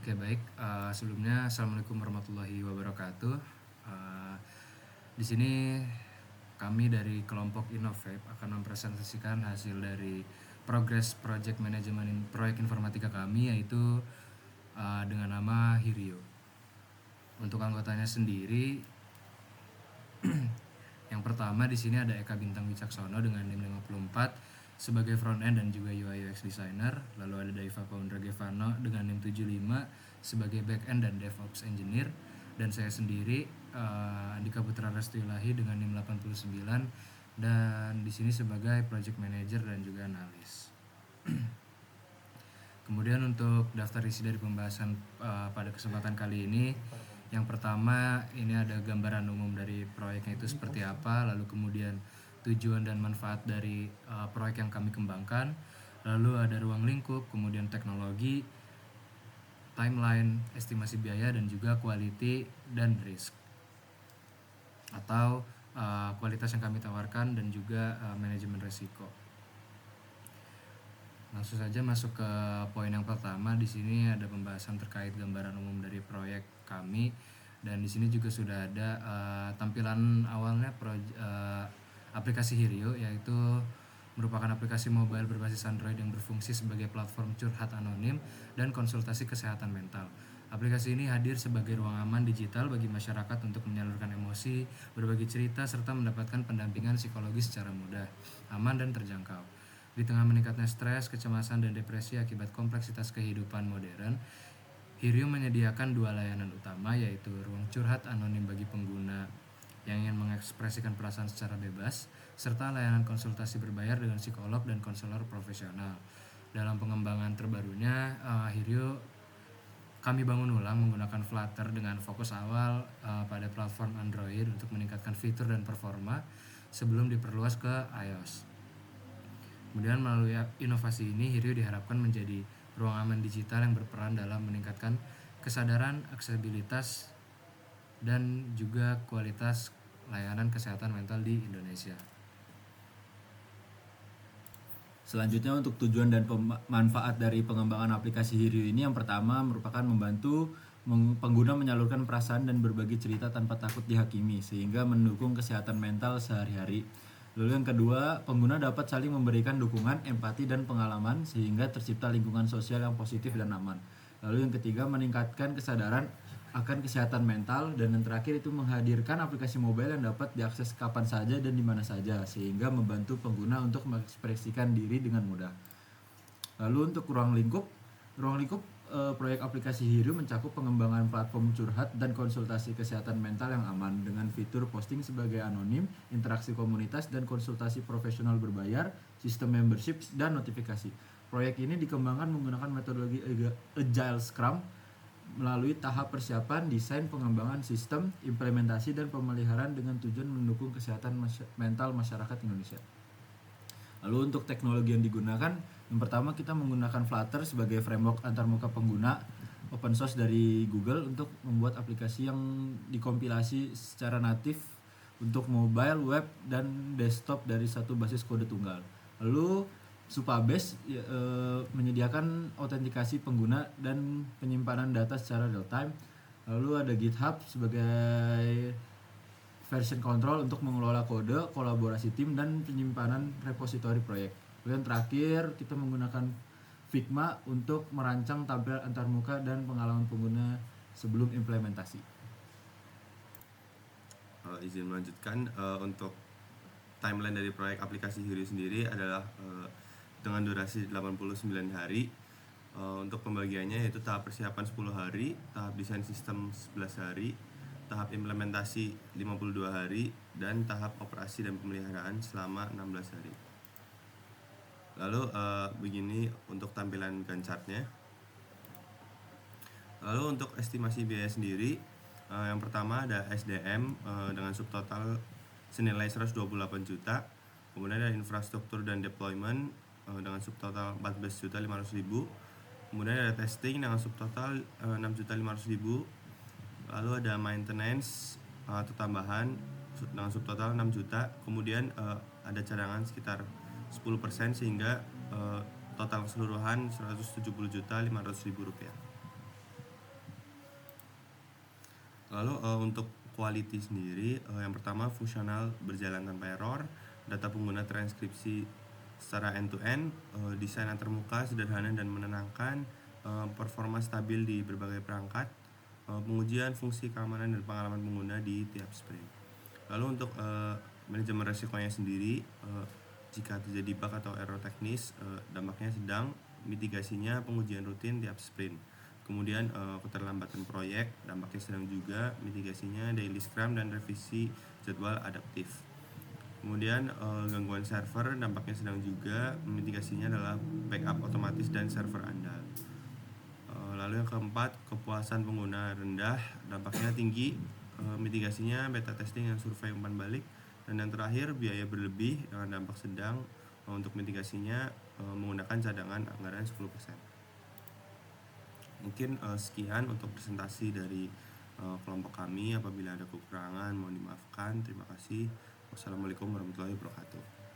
Oke baik, sebelumnya assalamualaikum warahmatullahi wabarakatuh. Eh, di sini kami dari kelompok Innovape akan mempresentasikan hasil dari progres project manajemen proyek informatika kami, yaitu dengan nama Hirio. Untuk anggotanya sendiri, yang pertama di sini ada Eka Bintang Wicaksono dengan NIM 54 sebagai front end dan juga UI UX designer. Lalu ada Daiva Paundra Gevano dengan NIM 75 sebagai back end dan DevOps engineer. Dan saya sendiri Andika Putra Restiulahi dengan NIM 89 dan di sini sebagai project manager dan juga analis. Kemudian untuk daftar isi dari pembahasan pada kesempatan kali ini, yang pertama ini ada gambaran umum dari proyeknya itu seperti apa, lalu kemudian tujuan dan manfaat dari proyek yang kami kembangkan, lalu ada ruang lingkup, kemudian teknologi, timeline, estimasi biaya, dan juga quality dan risk atau kualitas yang kami tawarkan dan juga manajemen risiko. Langsung saja masuk ke poin yang pertama. Di sini ada pembahasan terkait gambaran umum dari proyek kami, dan di sini juga sudah ada tampilan awalnya aplikasi Hirio, yaitu merupakan aplikasi mobile berbasis Android yang berfungsi sebagai platform curhat anonim dan konsultasi kesehatan mental. Aplikasi ini hadir sebagai ruang aman digital bagi masyarakat untuk menyalurkan emosi, berbagi cerita, serta mendapatkan pendampingan psikologis secara mudah, aman, dan terjangkau. Di tengah meningkatnya stres, kecemasan, dan depresi akibat kompleksitas kehidupan modern, Hirio menyediakan dua layanan utama, yaitu ruang curhat anonim bagi pengguna yang ingin mengekspresikan perasaan secara bebas, serta layanan konsultasi berbayar dengan psikolog dan konselor profesional. Dalam pengembangan terbarunya, Hirio kami bangun ulang menggunakan Flutter dengan fokus awal pada platform Android untuk meningkatkan fitur dan performa sebelum diperluas ke iOS. Kemudian melalui inovasi ini, Hirio diharapkan menjadi ruang aman digital yang berperan dalam meningkatkan kesadaran, aksesibilitas, dan juga kualitas layanan kesehatan mental di Indonesia. Selanjutnya untuk tujuan dan manfaat dari pengembangan aplikasi Hirio ini, yang pertama merupakan membantu pengguna menyalurkan perasaan dan berbagi cerita tanpa takut dihakimi sehingga mendukung kesehatan mental sehari-hari. Lalu yang kedua, pengguna dapat saling memberikan dukungan, empati, dan pengalaman sehingga tercipta lingkungan sosial yang positif dan aman. Lalu yang ketiga, meningkatkan kesadaran akan kesehatan mental, dan yang terakhir itu menghadirkan aplikasi mobile yang dapat diakses kapan saja dan di mana saja sehingga membantu pengguna untuk mengekspresikan diri dengan mudah. Lalu untuk ruang lingkup proyek aplikasi Hirio mencakup pengembangan platform curhat dan konsultasi kesehatan mental yang aman dengan fitur posting sebagai anonim, interaksi komunitas, dan konsultasi profesional berbayar, sistem membership, dan notifikasi. Proyek ini dikembangkan menggunakan metodologi Agile Scrum melalui tahap persiapan, desain, pengembangan sistem, implementasi, dan pemeliharaan dengan tujuan mendukung kesehatan mental masyarakat Indonesia. Lalu untuk teknologi yang digunakan, yang pertama kita menggunakan Flutter sebagai framework antarmuka pengguna open source dari Google untuk membuat aplikasi yang dikompilasi secara natif untuk mobile, web, dan desktop dari satu basis kode tunggal. Lalu Supabase menyediakan autentikasi pengguna dan penyimpanan data secara real time. Lalu ada GitHub sebagai version control untuk mengelola kode, kolaborasi tim, dan penyimpanan repositori proyek. Kemudian terakhir kita menggunakan Figma untuk merancang tampilan antarmuka dan pengalaman pengguna sebelum implementasi. Izin melanjutkan, untuk timeline dari proyek aplikasi Hirio sendiri adalah dengan durasi 89 hari. Untuk pembagiannya yaitu tahap persiapan 10 hari, tahap desain sistem 11 hari, tahap implementasi 52 hari, dan tahap operasi dan pemeliharaan selama 16 hari. Lalu begini untuk tampilan Gantt chart-nya. Lalu untuk estimasi biaya sendiri, yang pertama ada SDM dengan subtotal senilai 128 juta. Kemudian ada infrastruktur dan deployment dengan subtotal 14.500.000. Kemudian ada testing dengan subtotal 6.500.000. Lalu ada maintenance atau tambahan dengan subtotal 6 juta. Kemudian ada cadangan sekitar 10% sehingga total keseluruhan 170.500.000 rupiah. Lalu untuk quality sendiri, yang pertama fungsional berjalan tanpa error, data pengguna transkripsi secara end to end, desain antarmuka sederhana dan menenangkan, performa stabil di berbagai perangkat, pengujian fungsi keamanan dan pengalaman pengguna di tiap sprint. Lalu untuk manajemen resikonya sendiri, jika terjadi bug atau error teknis, dampaknya sedang, mitigasinya pengujian rutin tiap sprint. Kemudian keterlambatan proyek, dampaknya sedang juga, mitigasinya daily scrum dan revisi jadwal adaptif. Kemudian gangguan server, dampaknya sedang juga, mitigasinya adalah backup otomatis dan server andal. Lalu yang keempat, kepuasan pengguna rendah, dampaknya tinggi, mitigasinya beta testing dan survei umpan balik. Dan yang terakhir, biaya berlebih dengan dampak sedang, untuk mitigasinya menggunakan cadangan anggaran 10%. Mungkin sekian untuk presentasi dari kelompok kami. Apabila ada kekurangan mohon dimaafkan. Terima kasih. Wassalamualaikum warahmatullahi wabarakatuh.